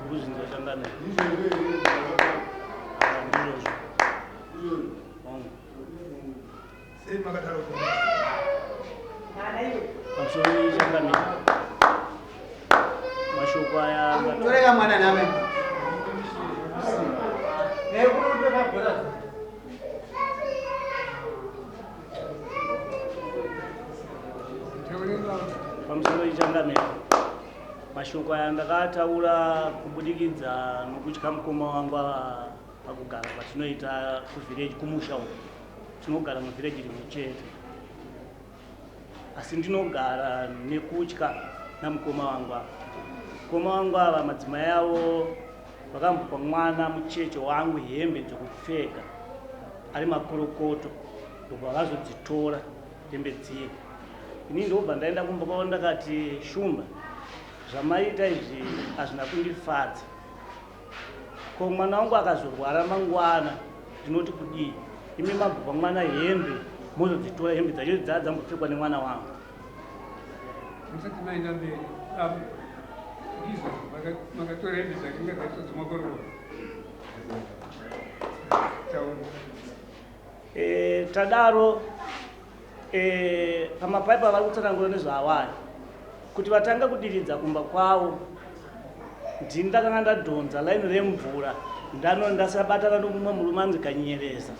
kuzinza hlangane amsoni hlangane mashoko aya toreka mwana nami pamusoro ichangane mashoko aya ndakataura kubudikidza nokutya mukoma wangu pakugara patinoita kuvhireji kumusha uko tinogara muvhireji rimwe chete asi ndinogara nekutya namukoma wangu ava mukoma wangu ava madzimai avo vakambopa mwana mucheche wangu hembe dzokupfeka ari makorokoto ndobva vazodzitora hembe dziye ini ndobva ndaenda kumba kwavo ndakati Shumba zvamaita izvi hazvina kundifadza ko mwana wangu akazorwara mangwana ndinoti kudii imi mabva mwana hembe mozodzitora hembe dzacho dzadzambopfekwa nemwana wangu tadaro pamapaipa vari kutsanangura nezvaawari kuti vatanga kudiridza kumba kwavo ndini ndakanga ndadhonza laini remvura ndasabatana nomumwe murume anzi Kanyereza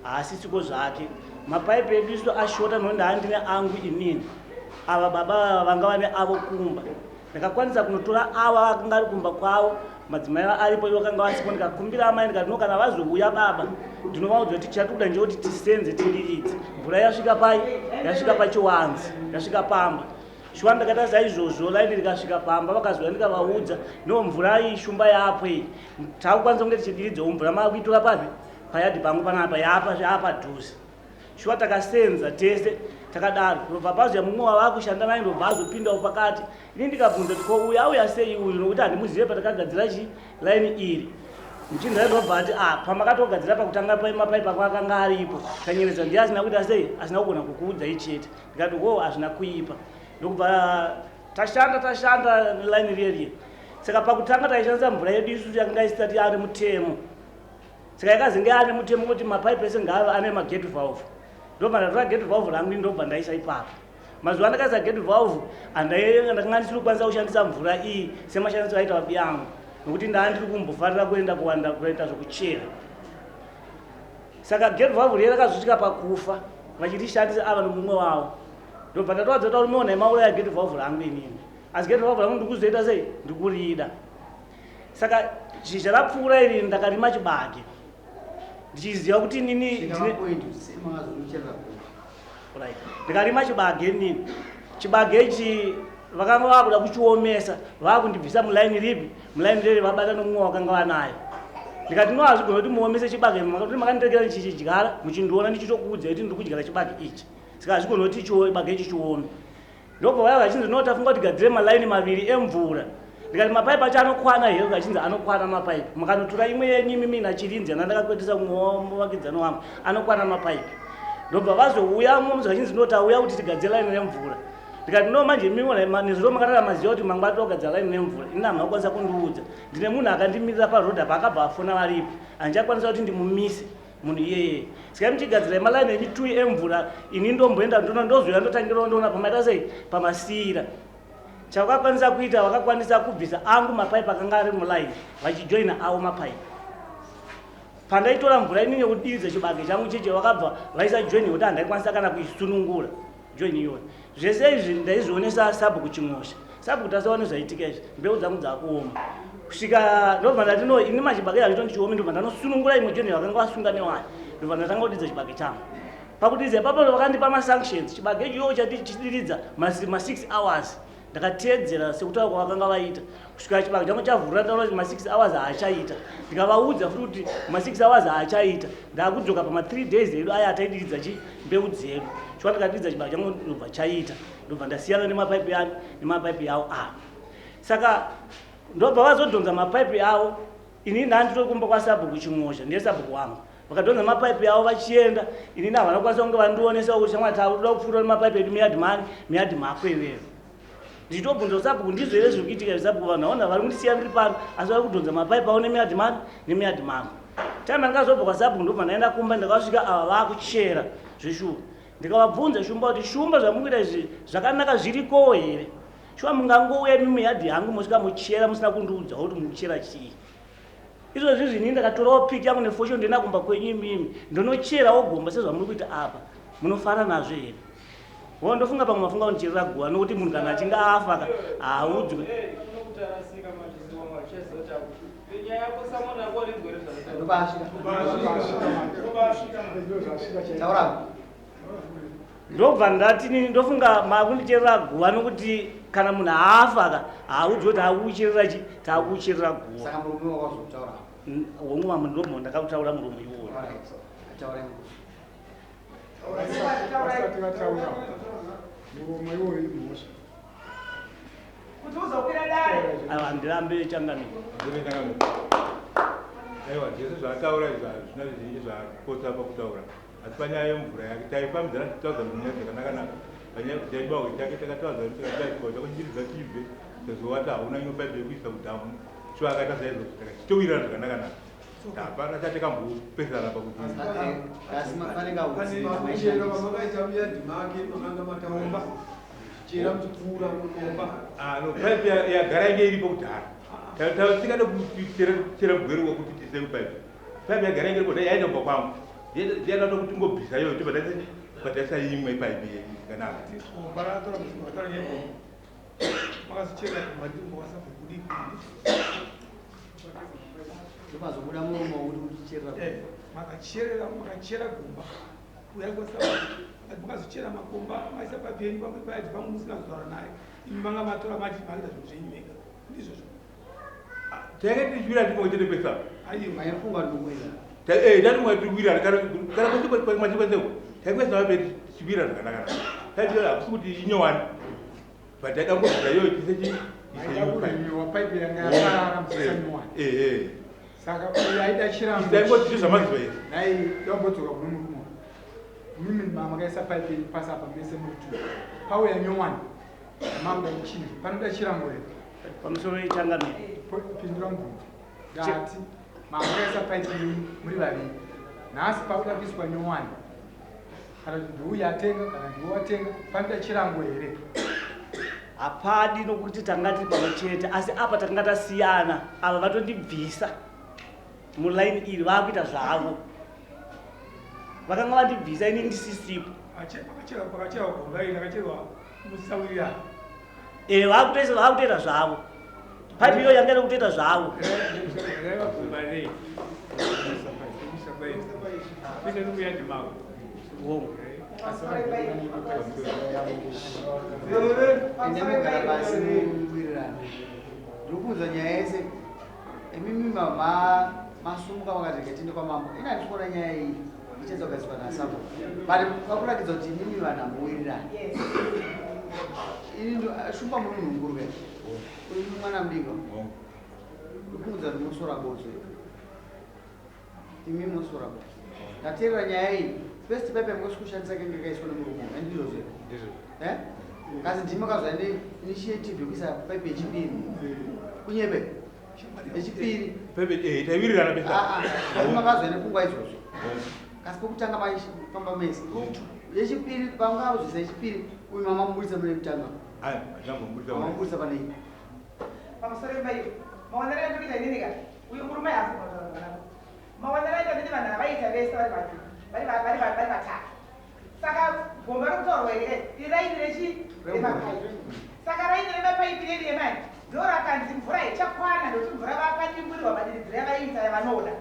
asi siko zvake mapaipi edu isu ashota nokuti handine angu inini ava baba vanga vane avo kumba ndakakwanisa kunotora ava vakanga ari kumba kwavo madzimai aripo ivo vakanga vasipo ndikakumbira amai ndikati no kana vazouya baba ndinovaudza kuti chatoda ndechekuti tisenze tindiridze mvura yasvika pai yasvika pachiwanzi yasvika pamba shuwa ndakata saizvozvo laini rikasvika pamba vakazoya ndikavaudza no mvura iyi Shumba yapo iyi takukwanisa kunge tichidiridzawo mvura makuitora papi payadhi pangu panapa yapadhuze shuwa takasenza tese takadaro ndobva pazuya mumwe wava kushanda nai ndobva azopindawo pakati ini ndikabvunza kuti ko uyu auya sei uyu nokuti handimuzive patakagadzira chi laini iri muchinda ndobva ati pamakatogadzira pakutanga mapaipi ako akanga aripo Kanyereza ndiye asina kuita sei asina kugona kukuudza ichete ndikati ko hazvina kuipa ndokubva tashanda nelaini riyeriye saka pakutanga taishandisa mvura yedu isusu yakanga isati ari mutemo saka yakazenge ane mutemo kuti mapaipi ese ngaava ane magate valve ndobva ndatora gate valve rangu ndobva ndaisa ipapo mazuva ndakaisa gate valve ndakanga ndisiri kukwanisa kushandisa mvura iyi semashandisiro aita babi yangu nokuti ndandiri kumbofarira kuenda kuwanda kuita zvokuchera saka gate valve riye rakazosvika pakufa vachitishandisa ava nomumwe wavo ndobva ndatowadza kuti unoona mauraya gate valve rangu inini asi gate valve rangu ndikuzoita sei ndikurida saka zhizha rapfuura iri ndakarima chibage ndichiziva kuti nini ndikarima chibage nini chibage ichi vakanga vakuda kuchiomesa vakundibvisa mulaini ripi mulaini reri vabata nomumwe wakanga vanayo ndikati no hazvigona kuti muomese chibage kuti makandirekera ndichichidyara muchindiona ndichitokuudza kuti ndiri kudyara chibage ichi saka hazvigona kuti chibage ichi chiome ndobva vaya vachinzi no tafunga kuti gadzire malaini maviri emvura ndikati mapaipi acho anokwana here ukachinzi anokwana mapaipi makanotora imwe yenyu mimi naChirinzi andakakwetesa muvakidzano wangu anokwana mapaipi ndobva vazouya mumzi vachinzi notauya kuti tigadzire laini remvura ndikati no manje nezuro makatara maziva kuti mangwa togadzira laini remvura ini hamuna kukwanisa kundiudza ndine munhu akandimirira parodha paakabva afona varipo handichakwanisa kuti ndimumise munhu iyeye saka muchigadzira malaini emitui emvura ini ndomboenda ndozoya ndotangirawo ndoona pamaita sei pamasiyira chavakakwanisa kuita vakakwanisa kubvisa angu mapaipi akanga ari mulaini vachijoina avo mapaipi pandaitora mvura inini yekudiridza chibage changu cheche vakabva vaisa joini kuti handaikwanisa kana kuisunungura joini iyoyo zvese izvi ndaizvionesa sabu kuchimosha sabu kuti asaone zvaitika izvi mbeu dzangu dzakuoma kusvika ndobva ndati no ini machibage azvito ndichiome ndobva ndanosunungura imwe joini vakanga vasunga newani ndobva ndatanga kudiridza chibage changu pakudiridza ipapo vakandipa masanctions chibage ichoyo chatichidiridza ma6 hours ndakateedzera sekutaura kwavakanga vaita kusvika chibage changu chavhurira taura kuti ma6 hours haachaita ndikavaudza futi kuti ma6 hours haachaita ndaakudzoka pama3 days edu aya ataidiridza mbeu dzedu chikuva ndikadiridza chibage changu ndobva chaita ndobva ndasiyana nemapaipi yani nemapaipi yavo avo saka ndobva vazodhonza mapaipi avo ini ndanditori kumba kwaSabhuku Chimosha ndiye Sabhuku wangu vakadonza mapaipi avo vachienda inini havanokwanisa kunge vandionesa kuti shamwari takuda kupfuura nemapaipi edu miyadhi mako iweyo. Ndichitobvunza kuSabhuku ndizvo here zviri kuitika zviSabhuku, vanhu vaona vari kundisiya ndiri pano asi vari kudhonza mapaipi avo nemiyadhi mako. Time ndakazobva kwaSabhuku ndobva ndaenda kumba ndakasvika ava vakuchera zveshuva. Ndikavabvunza shumba kuti shumba zvamukuita izvi zvakanaka zvirikowo here? Shuva mungangouya imi muyadhi yangu mosvika muchera musina kundiudza kuti muchera chii. Izvozvi zvini ndakatorawo piki yangu nefosho ndoenda kumba kwenyu imimi ndonocherawo gomba sezvamuri kuita apa. Munofara nazvo here? Ndofunga pamwe mafunga kunicherera guwa nokuti munhu kana achinge afa haudzwe. Ndobva ndati nini ndofunga makundicherera guwa nokuti kana munhu afa haudzwe kuti akucherera chi takucherera guwa. Saka murume wakazotaura. Womwe mamwe ndobva ndakataura murume iwoyo. Aiwa ndirambe changamire. Aiwa zvese zvataura izvi hazvina zvizhinji zvakotsa pakutaura. Asi panyaya yemvura yake taifambidzana tichitaudza munyaya dzakanaka-naka. Panyaya kuti taibahwe chake takataudza kuti tikachikwa chakuchiridza chibve sezowati hauna inopaipi yekuisa kudhamu. Shuva akaita saizvo tichitowirirana zvakanaka-naka. Hapana chatakambopesana pakuti paipi yagara inge iripo kudhara. Tingada kuchera mugweru wekuti tise kupaipi. Paipi yagara inge iripo yainobva kwangu. Ndiyada kuti ngobvisa iyoyo pataisa imwe paipi yakanaka. Mazobuda muromo uri kuchicherera makachera gomba uya mukazochera makomba maisa papeni pamwe paiti pamwe musina kutaura naye imi manga matora mati maita zvinhu zvenyu mega ndizvozvo tainge tichiwira ndimwe chete pesa maifunga ndikuwira tatimwe tiwira kana machikwesewo taingesava pe tichiwira zvakanaka taiti hakusi kuti inyowani but taida ngobvisa iyoyo tise paipi yanga yakarara musanyowani. Saka uyaida chirango ndaingoti zvamaziva here nai yambodzoka kuno murumo mimi makaisa paipi pasa apa mese mutu pauya nyowani manga chii panoda chirango here pamusoro ichangamire pindura mubvunzo ndati makaisa paipi muri vaviri nhasi pakuda kuiswa nyowani kana kuti ndiuyu atenga kana ndiwe watenga panoda chirango here? hapadi nokuti tanga tiri pamwe chete asi apa takanga tasiyana ava vatondibvisa mulaini iri vakuita zvavo vakanga vandibvisa ini ndisisipo pakachera gomba iri rakacherwa musawirira vakutoita zvavo paipi iyo yanga iri kutoita zvavo ende mugara pasi muwirirana. Ndikuudza nyaya yese imimi masumuka vakati gatinde kwamambo ina ndikuona nyaya iyi ichedza kugaiswa naSabhuku but pakuratidza kuti imimi vanhu hamuwirirana. Ini shumba muri munhu mukuru kai uri mwana mudiko ndikuudza kuti musora bodzwe imi musora bodzwe ndateerera nyaya iyi first paipi yamukasikushandisa kenge kaiswa nemurume andizvozvo kasi ndimi makazva initiative yokuisa paipi yechipiri kunyebe yechipiri taiwirirana pesa makazva nepfungwa izvozvo kasi pokutanga maifamba mese yechipiri pamungazvisa yechipiri uyu mamamubudisa mune kutanga mamamubudisa panei pamusoro paiyo maonero endokuita inini uyu murume hafu maonero aita kuti vanhu avaita vese vari vatatu saka gomba rokutaurwa here iraini remapaipi saka raini remapaipi reri yemani ndo rakanzi mvura ichakwana ndokuti mvura vakadimburirwa madiridziro yavaita yavanoda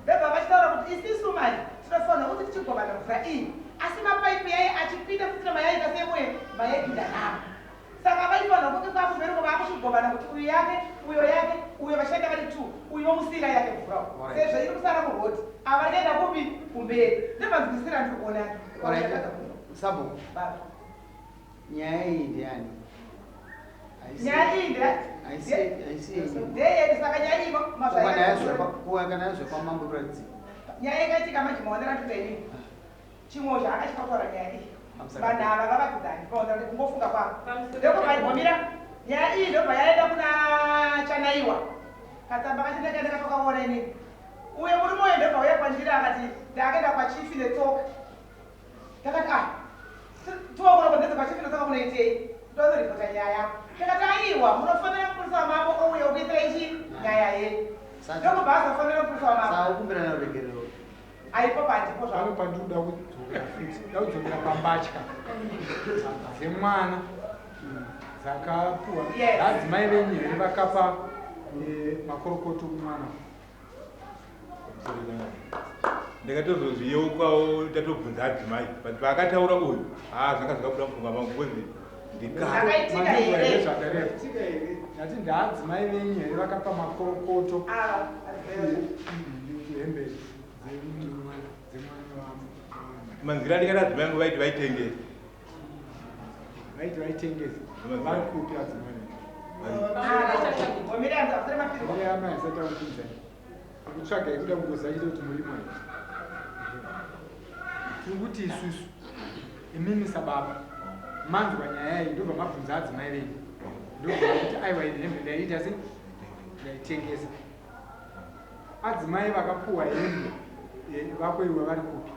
vebva vachitaura kuti isisu mani tinofanira kuti tichigobana mvura iyi asi mapaipi yaye achipinda futi mayaita semuye mayepinda navo saka vaifanira kuti kwakuvereko vakuchigobana kuti uyu yake uyo yake uyo vashanda vari 2 uyu vomusira yake mvura sezvo iri kusara muroti ava rienda kupi kumberi ndebvanzwisira ndiri kuona Sabhuku nyaya iyi ndeyani? nyaya iyi ndeyani? ndeyeni saka nyaya iyi kana yazve kwamambo kuratidza nyaya yakaitika manje maonera kuti ini chimwe chakachikataura nyaya iyi vanhu ava vavakudzani paonera kuti kungofunga kwavo ndokubvaigomira nyaya iyi ndobva yaenda kuna chanaiwa katsamba kachinekaendeka tokaona inini uye murume uyu ndobva uya kwandiri akati ndakaenda kwachifi netsoka takati tiwakunokonzese kwachifi netsoka kunoitei ndozoripota nyaya takati aiwa munofanira mupurisa wamambo ouya ukuitira ichi nyaya yedu ndokubva azofanira mupurisa wamambo ukumbirana uregerero aipo pandipo zvavo pandikuda kudzokera pambatya dzemwana dzakapuwa adzimai venyeri vakapa makorokoto kumwana ndakatozozviyeukawo tatobvunza adzimai paakataura uyu zvanga zvakabuda mupfunga mangu kwezi ndati ndaadzimai venyeri vakapa makorokoto hembe manzira andikati adzimai angu vaiti vaitengesa vari kupi adzimai kutsvaga ikuda kungoziva chete kuti muri mwai tiri kuti isusu imimi sababa manzwa nyaya iyi ndobva mabvunza adzimai venyu ndobva kuti aiwa ine hembe ndaiita se ndaitengesa adzimai vakapuwa hembe vakoiwa vari kupi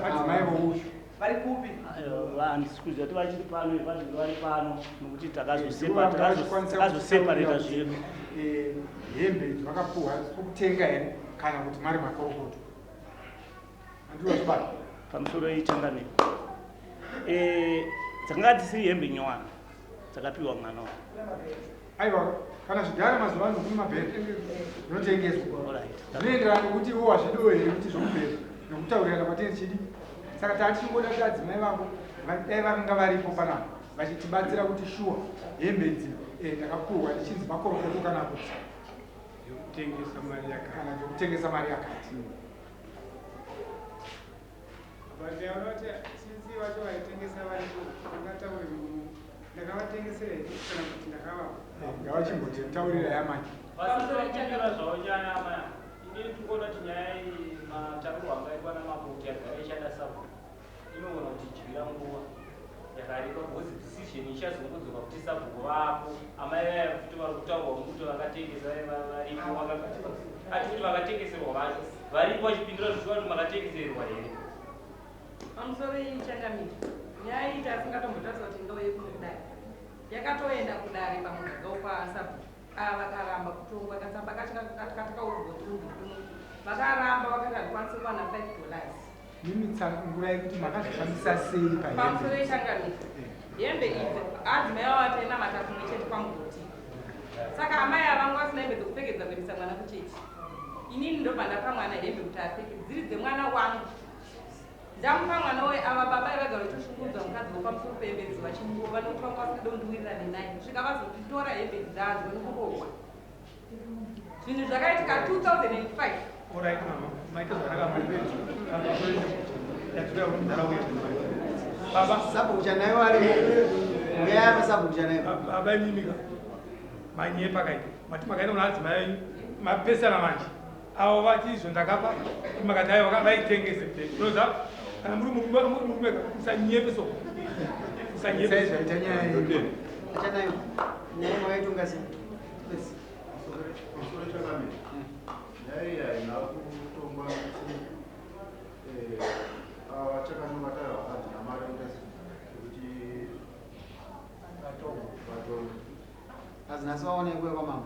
adzimai voushu vari kupi handisikuziva kuti vachiri pano vazviri vari pano nokuti takazosepareta zvedu hembe dzavakapuhwa sokutenga here kana kuti mari makorokoto andizvibata pamusoro yeichangamiri dzakanga dzisiri hembe nyowani dzakapiwa mwana wavo aiwa kana zvigara mazuva ano kune mabheri zvinotengeswa zvinoenderana nekuti iwo wazvidiwo here kuti zvokubheri nekutaurirana kwatiri chidi saka tatichingoda kuti adzimai vako dai vakanga varipo panapa vachitibatsira kuti shuwa hembe idzi ndakapuhwa ndichinzi makorokoto kana kuti kana zvekutengesa mari yakati sinzi wacho vaitengesa varipo ungatauri ndakavatengesera here kana kuti ndakavapa ngavachimboti taurira yamai vasazoitangira zvavo chanama inini tikuona kuti nyaya iyi matariro angaitwa namaboki agara ishanda sabo inoona kuti jivira nguva yakareba bhozi decision ichazongodzoka kuti sabhuku vapo amai vaya kuti vari kutaurwa mukuti vakatengesa varipo ati kuti vakatengeserwa varipo vachipindura zvichiva kuti makatengeserwa here pamusoro yeichangamiri nyaya iyi tasingatombotariswa kuti ndouye kuno kudare yakatoenda kudare pamuganga wepasabhuku vakaramba kutongwa katsamba katakaurugotundu vakaramba vakati handikwanisi kuwana $5 mimi nguva yekuti makazvifambisa sei pamusoro yechangamiri hembe idzi adzimai vavataina matakumwe chete pamugoti saka amai avangu vasina hembe dzokupfekedza kuendesa mwana kuchechi inini ndobva ndapa mwana hembe kuti apfeke dziri dzemwana wangu ndamupa mwana we ava baba vagara vachishungudza mukadzi wopamusoro pehembe idzi vachimuova nokuti vanga vasingada kundiwirirane naye svika vazotitora hembe idzi dzaanzi vanokurohwa zvinhu zvakaitika 2005 sabhuku chanaiwa arimo uyayapa sabhuku chanaiwa baba mimika manye pakaita mati makaenda kuna adzimai mapesana manje avo vachizvo ndakapa makati ayo vaitengese unoza kana muri murume musanyepe so musanyepe zvaita nyaya iyi chanaiwa nyaya imwe yaitonga sei azinasi vaonekwe kwamama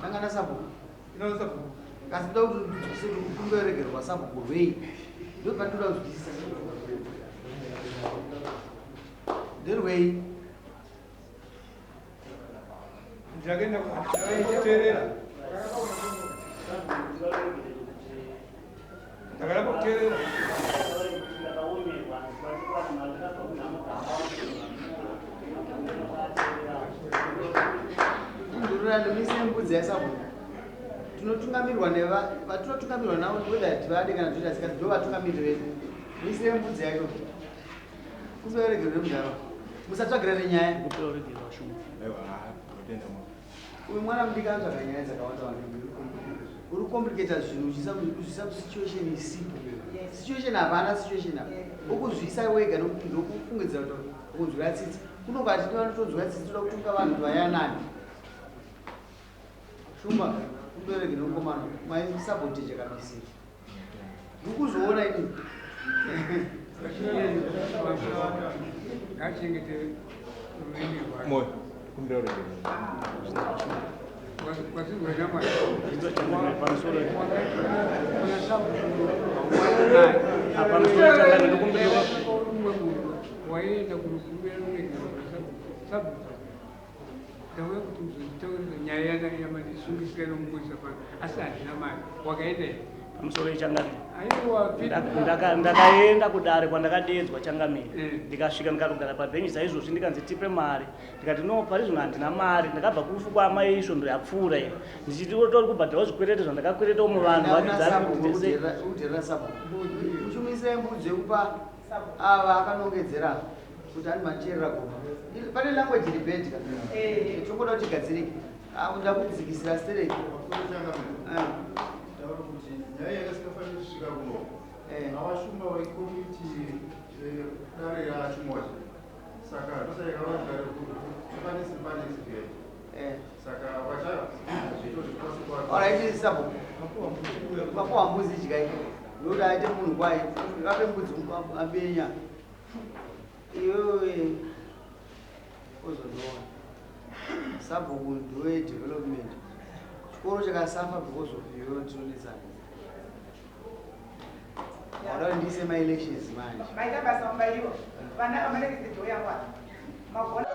tangana sabhuku kasi ndoda kuti ndidzikise kumberegerwa sabhuku rwei ndopandinoda kuzwisisa nderwei ndakaenda kuterera ndakada kuterera kundurira ndomise mbudzi yasabhuku tinotungamirwa vatinotungamirwa navo whether tivade kana toitasikati ndo vatungamiriri vedu muise mbudzi yacho kuberegerwe mudaro musatsvagirane nyaya kupeoregerwa shumba uyu mwana mudiki anotsvaga nyaya dzakawanda wanda uri kucomplicata zvinhu uchisa situation isipo situation hapana situation apa ukuzvisa wega ndokufungidzira kuti kunzwira tsitsi kunongati tivanotonzwira tsitsi toda kutunga vanhu vayanani shumba kubereke nomukomana maisaboteje kabisi ukuzoona ini ngachengete rumeni rwayo moyo kumbeore kwazigwena mwana pamusoro waenda kurukumbira ruregerwa sabuta ndauya kuti muzozitaurira nyaya yamandisungisika nomubudzisa pano asi handina mari wakaenda pamusoro yechangamire aiwa ndakaenda kudare kwandakadeedzwa changamire ndikasvika ndikatogara pabhenji saizvozvi ndikanzi tipe mari ndikati no pari zvino handina mari ndakabva kurufu kwaamai isvondo yapfuura iyo ndichiti tori kubhadharawo zvikwerete zvandakakweretawo muvanhu vaudherera sabu uchimuisira mbudzi yekupa ava akanongedzera kuti ani macherera goma pane language debate tongoda kuti gadzirike ndakudzikisira stereki nyaya yakasingafaniri kusvika kuno avashumba vekomiti dare rachumwazi saka ndosayakavagare sipanesi saka alright sabo mapuwa mbuzi chikai ndoda aite munhu kwaye ape mbudzi abenya iwewe ozonoona sabo kundowe development chikoro chakasafa because of iwewe ndinonesana wadawo ndiise ma-elections manje maita basa mubaliwa vana vamanekizidhoyangwa magona